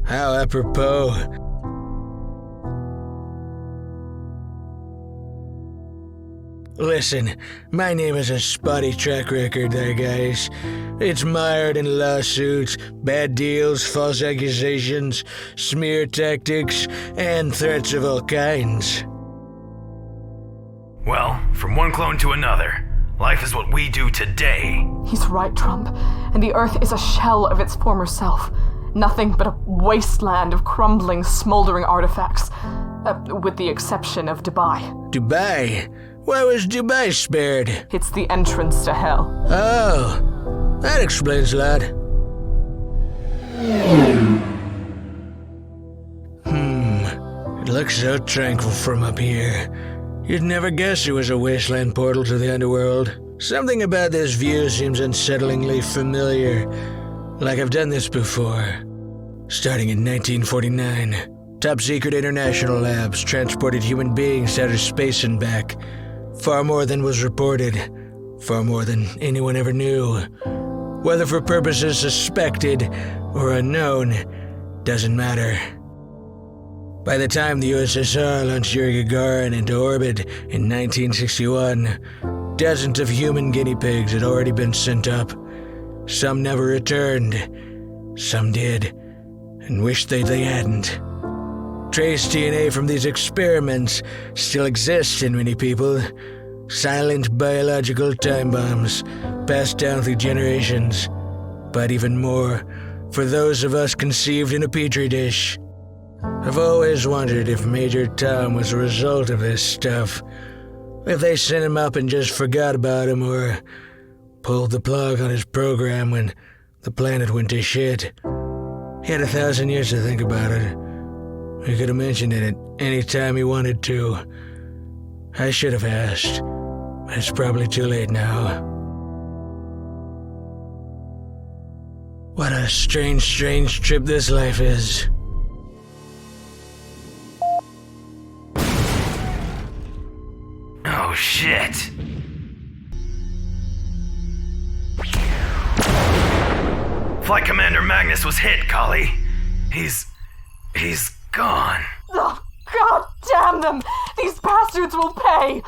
How apropos. Listen, my name has a spotty track record there, guys. It's mired in lawsuits, bad deals, false accusations, smear tactics, and threats of all kinds. Well, from one clone to another, life is what we do today. He's right, Trump. And the Earth is a shell of its former self. Nothing but a wasteland of crumbling, smoldering artifacts. With the exception of Dubai. Dubai? Why was Dubai spared? It's the entrance to hell. Oh, that explains a lot. It looks so tranquil from up here. You'd never guess it was a wasteland portal to the underworld. Something about this view seems unsettlingly familiar. Like I've done this before. Starting in 1949, top-secret international labs transported human beings out of space and back. Far more than was reported. Far more than anyone ever knew. Whether for purposes suspected or unknown, doesn't matter. By the time the USSR launched Yuri Gagarin into orbit in 1961, dozens of human guinea pigs had already been sent up. Some never returned. Some did, and wished they hadn't. Trace DNA from these experiments still exists in many people. Silent biological time bombs, passed down through generations. But even more, for those of us conceived in a petri dish. I've always wondered if Major Tom was a result of this stuff. If they sent him up and just forgot about him, or pulled the plug on his program when the planet went to shit. He had 1,000 years to think about it. He could have mentioned it at any time he wanted to. I should have asked, but it's probably too late now. What a strange, strange trip this life is. Oh, shit. Flight Commander Magnus was hit, Kali. He's gone. Oh, God damn them! These bastards will pay!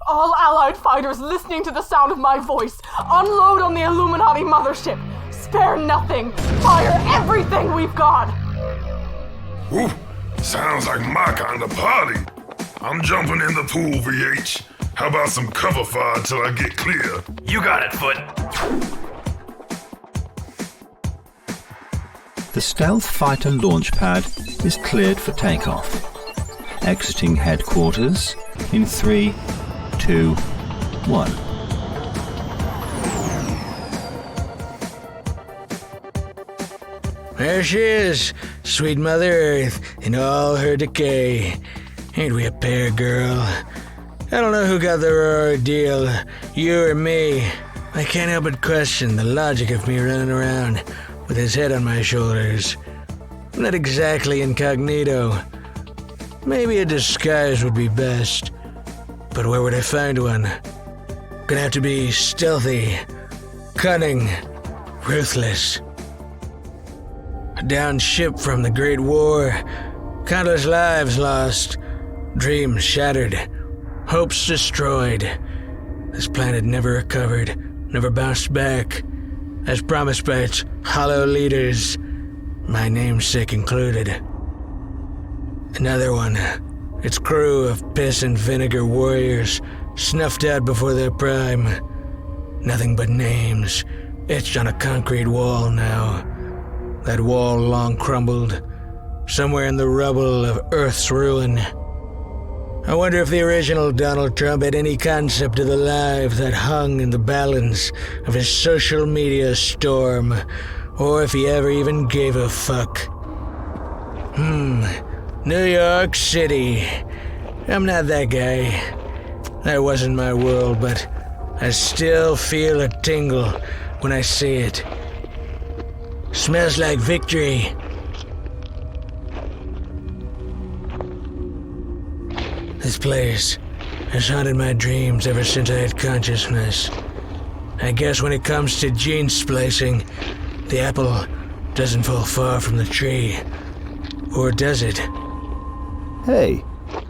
All Allied fighters listening to the sound of my voice, unload on the Illuminati mothership! Spare nothing! Fire everything we've got! Ooh, sounds like my kind of party. I'm jumping in the pool, VH. How about some cover fire till I get clear? You got it, Foot. The stealth fighter launch pad is cleared for takeoff. Exiting headquarters in 3, 2, 1. There she is, sweet Mother Earth, in all her decay. Ain't we a pair, girl? I don't know who got the raw deal, you or me. I can't help but question the logic of me running around with his head on my shoulders. I'm not exactly incognito. Maybe a disguise would be best. But where would I find one? Gonna have to be stealthy, cunning, ruthless. A downed ship from the Great War, countless lives lost, dreams shattered, hopes destroyed. This planet never recovered, never bounced back, as promised by its hollow leaders, my namesake included. Another one, its crew of piss and vinegar warriors, snuffed out before their prime. Nothing but names, etched on a concrete wall now. That wall long crumbled, somewhere in the rubble of Earth's ruin. I wonder if the original Donald Trump had any concept of the life that hung in the balance of his social media storm, or if he ever even gave a fuck. New York City. I'm not that guy. That wasn't my world, but I still feel a tingle when I see it. Smells like victory. This place has haunted my dreams ever since I had consciousness. I guess when it comes to gene splicing, the apple doesn't fall far from the tree. Or does it? Hey,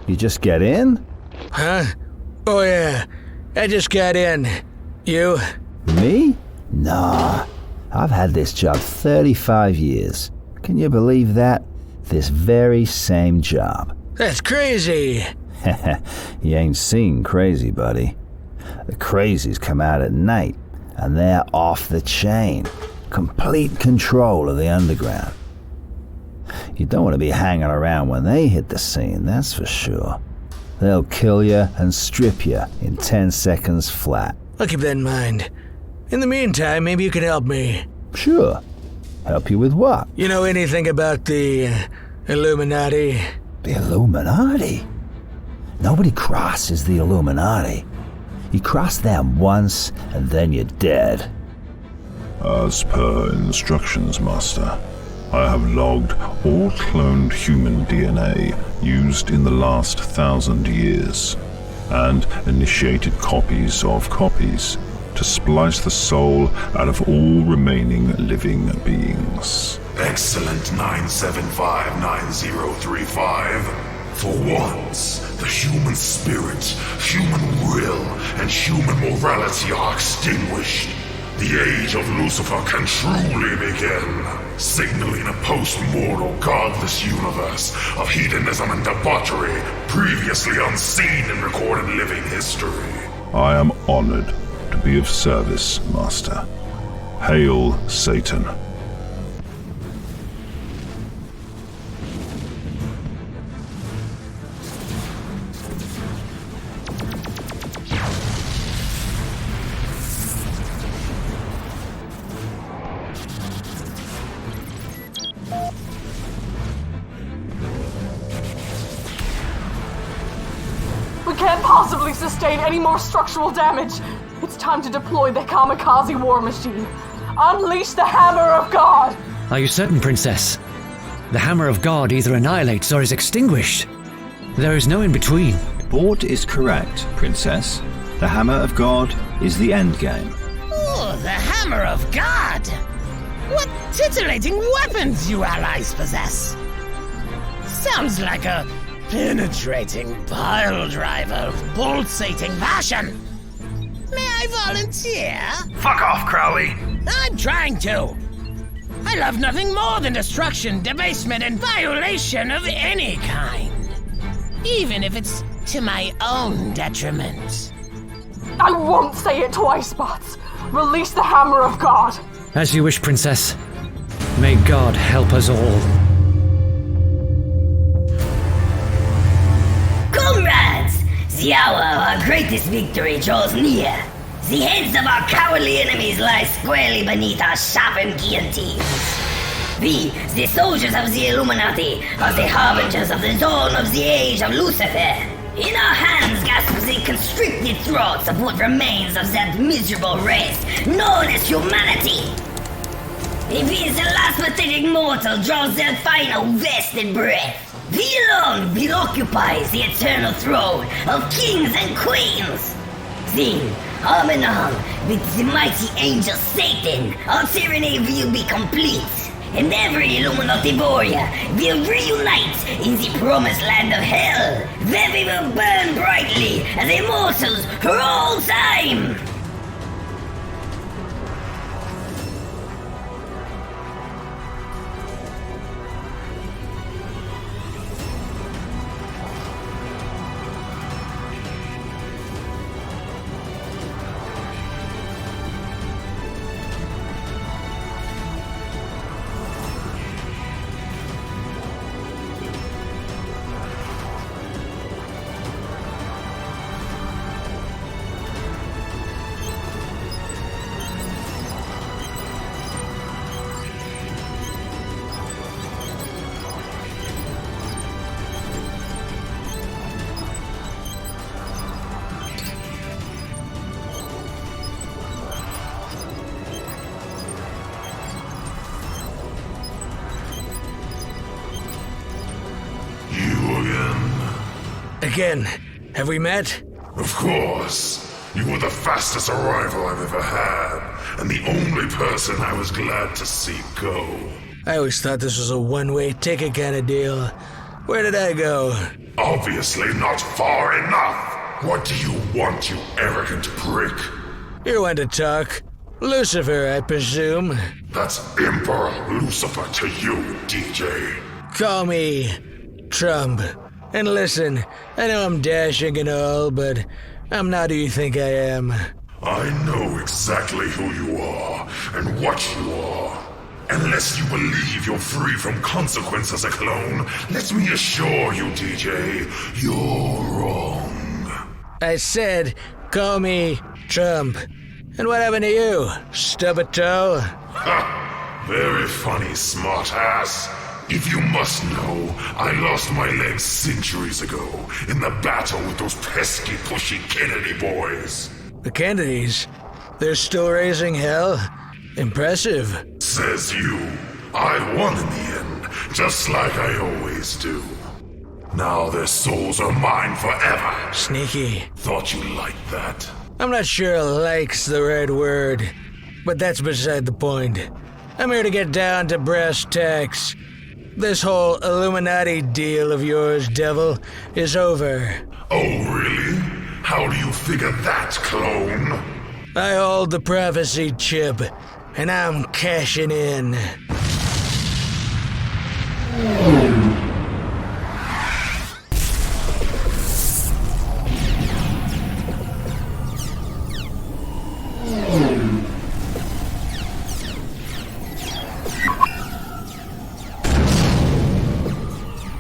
you just get in? Huh? Oh yeah, I just got in. You? Me? Nah. I've had this job 35 years. Can you believe that? This very same job. That's crazy. You ain't seen crazy, buddy. The crazies come out at night, and they're off the chain. Complete control of the underground. You don't want to be hanging around when they hit the scene, that's for sure. They'll kill you and strip you in 10 seconds flat. I'll keep that in mind. In the meantime, maybe you can help me. Sure. Help you with what? You know anything about the Illuminati? The Illuminati? Nobody crosses the Illuminati. You cross them once, and then you're dead. As per instructions, Master, I have logged all cloned human DNA used in the last 1,000 years, and initiated copies of copies to splice the soul out of all remaining living beings. Excellent 9759035. For once, the human spirit, human will, and human morality are extinguished. The age of Lucifer can truly begin, signaling a post-mortal, godless universe of hedonism and debauchery previously unseen in recorded living history. I am honored to be of service, Master. Hail, Satan. We can't possibly sustain any more structural damage. It's time to deploy the kamikaze war machine. Unleash the Hammer of God! Are you certain, Princess? The Hammer of God either annihilates or is extinguished. There is no in-between. Bort is correct, Princess. The Hammer of God is the endgame. Oh, the Hammer of God! What titillating weapons you allies possess! Sounds like a penetrating pile driver of pulsating passion. May I volunteer? Fuck off, Crowley! I'm trying to. I love nothing more than destruction, debasement, and violation of any kind. Even if it's to my own detriment. I won't say it twice, Bots. Release the Hammer of God. As you wish, Princess. May God help us all. Comrades! The hour of our greatest victory draws near. The heads of our cowardly enemies lie squarely beneath our sharpened guillotines. We, the soldiers of the Illuminati, are the harbingers of the dawn of the age of Lucifer. In our hands gasps the constricted throats of what remains of that miserable race known as humanity. It is the last pathetic mortal draws their final vested breath. We alone will occupy the eternal throne of kings and queens. Then, arm in arm with the mighty angel Satan, our tyranny will be complete. And every Illuminati warrior will reunite in the promised land of hell, where we will burn brightly as immortals for all time! Again, have we met? Of course. You were the fastest arrival I've ever had, and the only person I was glad to see go. I always thought this was a one-way ticket kind of deal. Where did I go? Obviously not far enough. What do you want, you arrogant prick? You want to talk? Lucifer, I presume. That's Emperor Lucifer to you, DJ. Call me Trump. And listen, I know I'm dashing and all, but I'm not who you think I am. I know exactly who you are and what you are. Unless you believe you're free from consequence as a clone, let me assure you, DJ, you're wrong. I said, call me Trump. And what happened to you? Stub a toe? Ha! Very funny, smartass. If you must know, I lost my legs centuries ago in the battle with those pesky, pushy Kennedy boys. The Kennedys? They're still raising hell? Impressive. Says you. I won in the end, just like I always do. Now their souls are mine forever. Sneaky. Thought you liked that. I'm not sure like's the right word, but that's beside the point. I'm here to get down to brass tacks. This whole Illuminati deal of yours, devil, is over. Oh, really? How do you figure that, clone? I hold the prophecy chip, and I'm cashing in.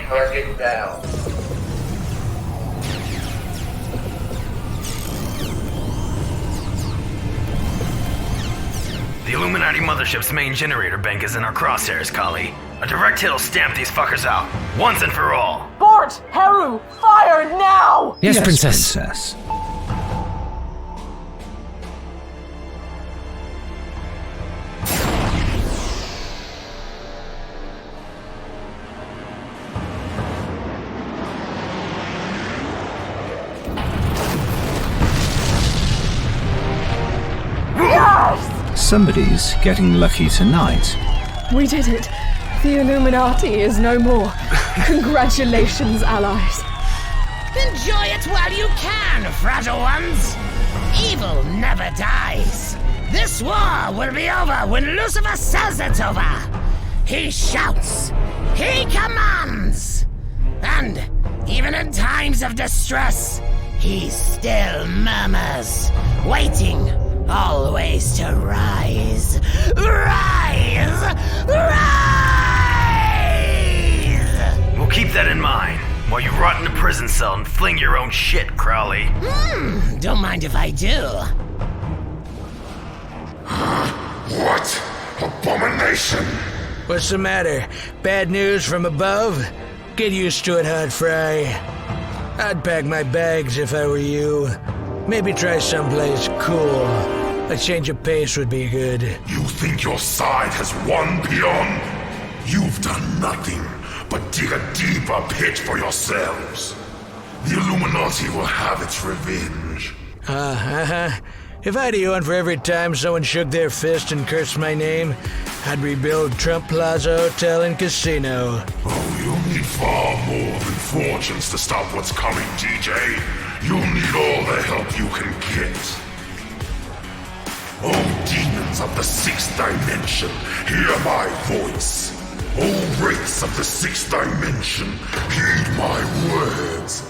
Target down. The Illuminati mothership's main generator bank is in our crosshairs, Kali. A direct hit'll stamp these fuckers out, once and for all. Bort! Heru! Fire now! Yes, Princess. Somebody's getting lucky tonight. We did it. The Illuminati is no more. Congratulations, allies. Enjoy it while you can, fragile ones. Evil never dies. This war will be over when Lucifer says it's over. He shouts. He commands. And even in times of distress, he still murmurs, waiting Always to rise. Rise! Rise! We'll keep that in mind while you rot in a prison cell and fling your own shit, Crowley. Don't mind if I do. What abomination? What's the matter? Bad news from above? Get used to it, hot fry. I'd pack my bags if I were you. Maybe try someplace cool. A change of pace would be good. You think your side has won, peon? You've done nothing but dig a deeper pit for yourselves. The Illuminati will have its revenge. If I had a yuan for every time someone shook their fist and cursed my name, I'd rebuild Trump Plaza Hotel and Casino. Oh, you'll need far more than fortunes to stop what's coming, DJ. You'll need all the help you can get. Oh, demons of the sixth dimension, hear my voice. Oh, wraiths of the sixth dimension, heed my words.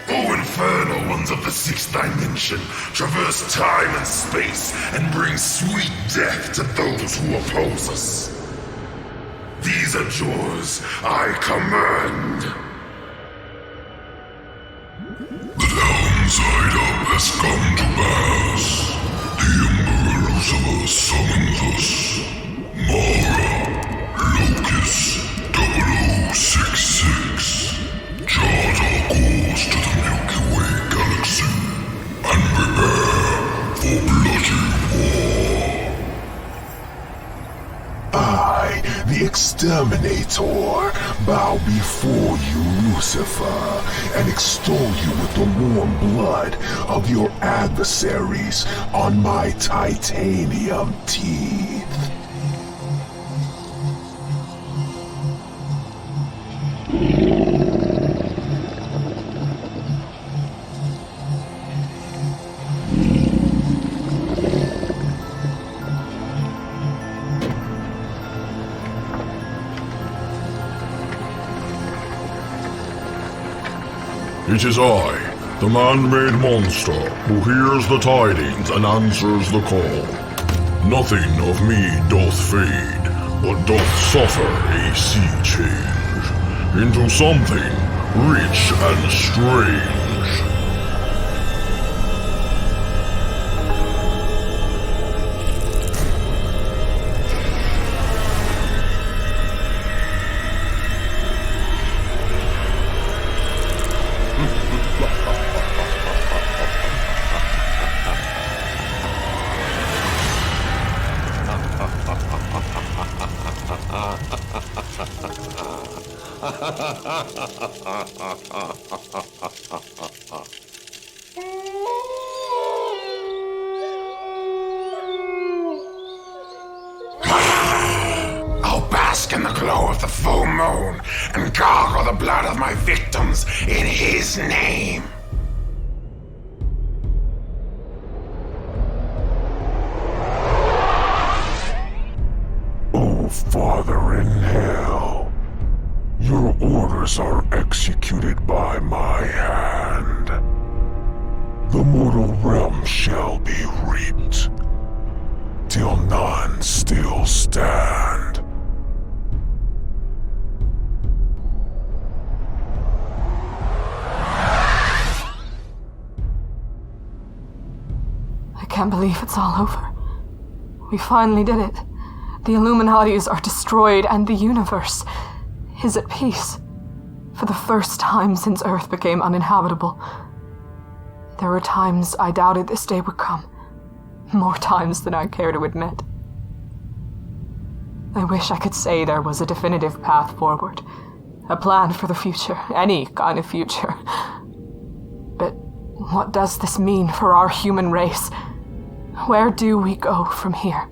Oh, infernal ones of the sixth dimension, traverse time and space and bring sweet death to those who oppose us. These are yours, I command. The downside up has come to pass. The Emperor Lucifer summons us. Mara, Locus, 0066. Chart our course to the Milky Way galaxy and prepare for bloody war. I, the Exterminator, bow before you, Lucifer, and extol you with the warm blood of your adversaries on my titanium teeth. It is I, the man-made monster, who hears the tidings and answers the call. Nothing of me doth fade, but doth suffer a sea change into something rich and strange. I'll bask in the glow of the full moon and gargle the blood of my victims in his name. Oh, Father in hell, your orders are executed by my hand. The mortal realm shall be reaped, till none still stand. I can't believe it's all over. We finally did it. The Illuminatis are destroyed and the universe is at peace. For the first time since Earth became uninhabitable. There were times I doubted this day would come. More times than I care to admit. I wish I could say there was a definitive path forward. A plan for the future, any kind of future. But what does this mean for our human race? Where do we go from here?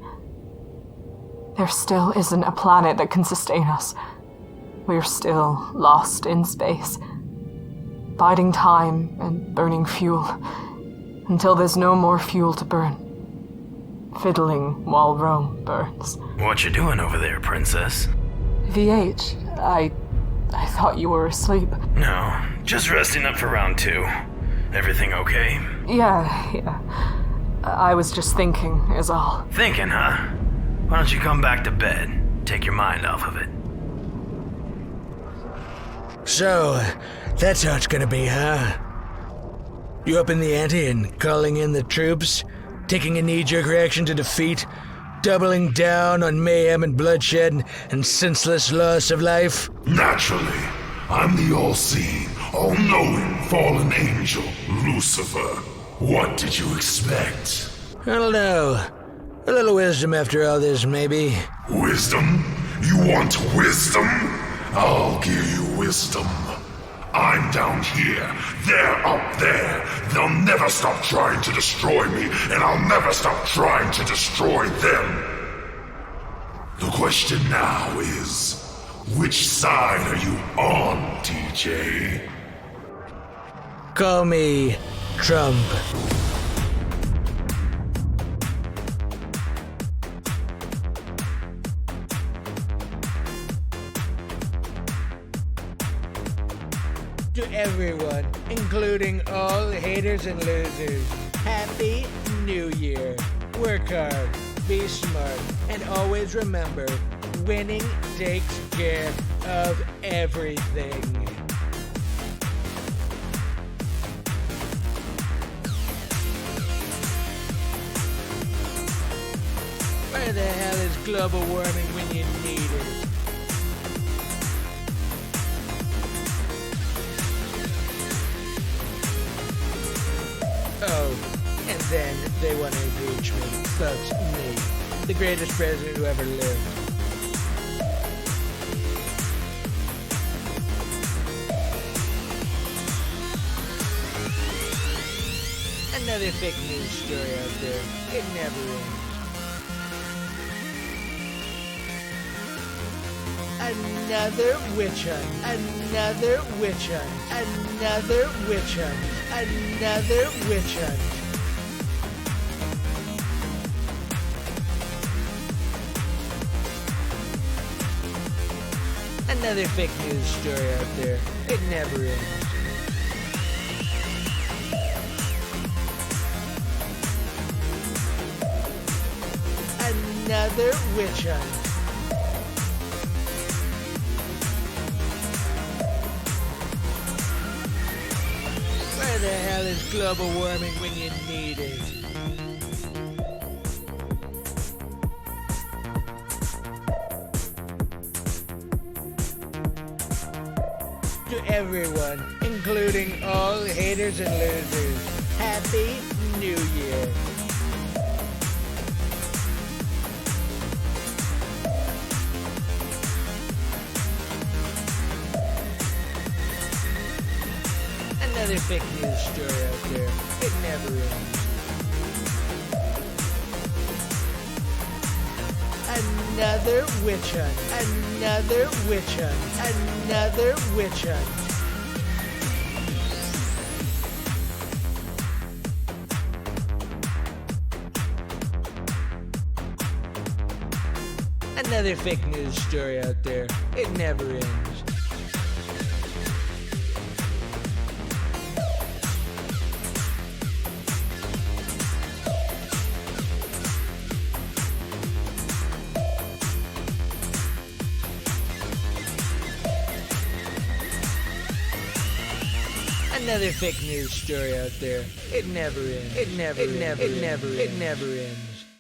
There still isn't a planet that can sustain us. We're still lost in space, biding time and burning fuel, until there's no more fuel to burn. Fiddling while Rome burns. What you doing over there, Princess? VH, I thought you were asleep. No, just resting up for round 2. Everything okay? Yeah. I was just thinking, is all. Thinking, huh? Why don't you come back to bed? Take your mind off of it. So, that's how it's gonna be, huh? You upping the ante and calling in the troops? Taking a knee-jerk reaction to defeat? Doubling down on mayhem and bloodshed and senseless loss of life? Naturally. I'm the all-seeing, all-knowing fallen angel, Lucifer. What did you expect? I don't know. A little wisdom after all this, maybe. Wisdom? You want wisdom? I'll give you wisdom. I'm down here, they're up there. They'll never stop trying to destroy me, and I'll never stop trying to destroy them. The question now is, which side are you on, TJ? Call me Trump. To everyone, including all haters and losers, Happy New Year. Work hard, be smart, and always remember, winning takes care of everything. Where the hell is global warming when you need it? Oh, and then they want to impeach me. Folks, me, the greatest president who ever lived. Another fake news story out there. It never ends. Another witch hunt. Another witch hunt. Another witch hunt. Another witch hunt. Another fake news story out there. It never ends. Another witch hunt. Where the hell is global warming when you need it? To everyone, including all haters and losers, Happy New Year. Another fake news story out there. It never ends. Another witch hunt. Another witch hunt. Another witch hunt. Another fake news story out there. It never ends. Another fake news story out there. It never ends. It never ends. It never ends.